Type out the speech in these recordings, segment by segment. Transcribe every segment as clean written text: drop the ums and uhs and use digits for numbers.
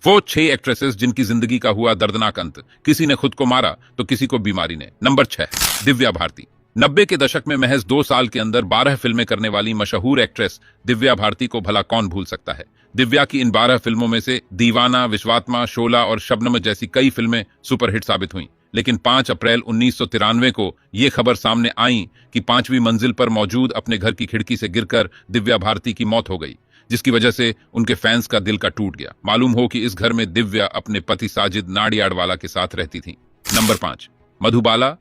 वो 6 एक्ट्रेसेस जिनकी जिंदगी का हुआ दर्दनाक अंत, किसी ने खुद को मारा तो किसी को बीमारी ने। नंबर 6, दिव्या भारती। 90 के दशक में महज 2 साल के अंदर 12 फिल्में करने वाली मशहूर एक्ट्रेस दिव्या भारती को भला कौन भूल सकता है। दिव्या की इन 12 फिल्मों में से दीवाना, विश्वात्मा, शोला और शबनम जैसी कई फिल्में सुपरहिट साबित हुईं। लेकिन 5 अप्रैल 1993 को यह खबर सामने आई कि 5वीं मंजिल पर मौजूद अपने घर की खिड़की से गिरकर दिव्या भारती की मौत हो गई, जिसकी वजह से उनके फैंस का दिल का टूट गया। मालूम हो कि इस घर में दिव्या अपने पति साजिद नाडियाडवाला के साथ रहती थी। नंबर 5, मधुबाला।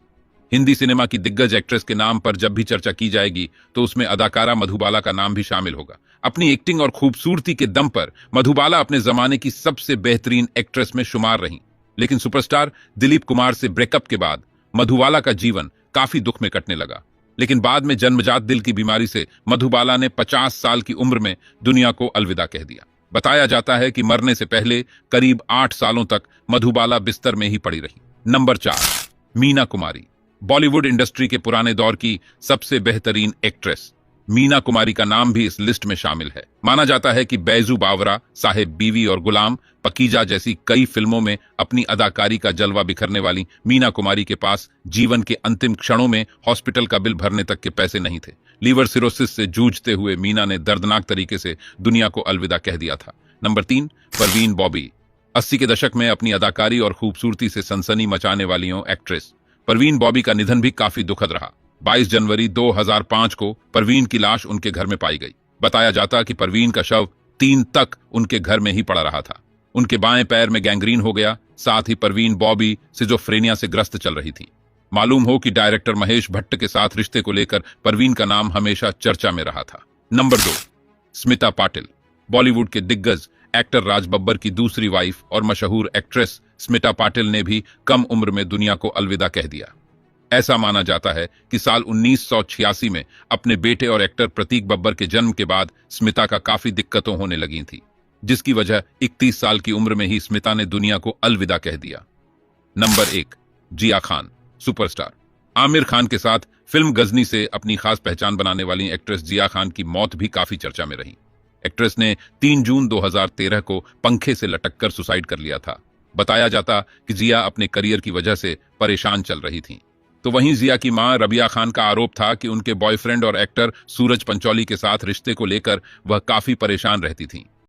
हिंदी सिनेमा की दिग्गज एक्ट्रेस के नाम पर जब भी चर्चा की जाएगी तो उसमें अदाकारा मधुबाला का नाम भी शामिल होगा। अपनी एक्टिंग और खूबसूरती के दम पर मधुबाला अपने जमाने की सबसे बेहतरीन एक्ट्रेस में शुमार रहीं। लेकिन सुपरस्टार दिलीप कुमार से ब्रेकअप के बाद मधुबाला का जीवन काफी दुख में कटने लगा। लेकिन बाद में जन्मजात दिल की बीमारी से मधुबाला ने 50 साल की उम्र में दुनिया को अलविदा कह दिया। बताया जाता है कि मरने से पहले करीब 8 सालों तक मधुबाला बिस्तर में ही पड़ी रही। नंबर 4, मीना कुमारी। बॉलीवुड इंडस्ट्री के पुराने दौर की सबसे बेहतरीन एक्ट्रेस मीना कुमारी का नाम भी इस लिस्ट में शामिल है। माना जाता है कि बैजू बावरा, साहेब बीवी और गुलाम, पकीजा जैसी कई फिल्मों में अपनी अदाकारी का जलवा बिखरने वाली मीना कुमारी के पास जीवन के अंतिम क्षणों में हॉस्पिटल का बिल भरने तक के पैसे नहीं थे। लीवर सिरोसिस से जूझते हुए मीना ने दर्दनाक तरीके से दुनिया को अलविदा कह दिया था। नंबर 3, परवीन बॉबी। 80 के दशक में अपनी अदाकारी और खूबसूरती से सनसनी मचाने वाली एक्ट्रेस परवीन बॉबी का निधन भी काफी दुखद रहा। 22 जनवरी 2005 को परवीन की लाश उनके घर में पाई गई। बताया जाता कि परवीन का शव 3 तक उनके घर में ही पड़ा रहा था। उनके बाएं पैर में गैंग्रीन हो गया। साथ ही परवीन बॉबी सिजोफ्रेनिया से ग्रस्त चल रही थी। मालूम हो कि डायरेक्टर महेश भट्ट के साथ रिश्ते को लेकर परवीन का नाम हमेशा चर्चा में रहा था। नंबर 2, स्मिता पाटिल। बॉलीवुड के दिग्गज एक्टर राज बब्बर की दूसरी वाइफ और मशहूर एक्ट्रेस स्मिता पाटिल ने भी कम उम्र में दुनिया को अलविदा कह दिया। ऐसा माना जाता है कि साल 1986 में अपने बेटे और एक्टर प्रतीक बब्बर के जन्म के बाद स्मिता का काफी दिक्कतों होने लगी थी, जिसकी वजह 31 साल की उम्र में ही स्मिता ने दुनिया को अलविदा कह दिया। नंबर 1, जिया खान। सुपरस्टार आमिर खान के साथ फिल्म गजनी से अपनी खास पहचान बनाने वाली एक्ट्रेस जिया खान की मौत भी काफी चर्चा में रही। एक्ट्रेस ने 3 जून 2013 को पंखे से लटककर सुसाइड कर लिया था। बताया जाता कि जिया अपने करियर की वजह से परेशान चल रही थीं। तो वहीं जिया की मां रबिया खान का आरोप था कि उनके बॉयफ्रेंड और एक्टर सूरज पंचौली के साथ रिश्ते को लेकर वह काफी परेशान रहती थीं।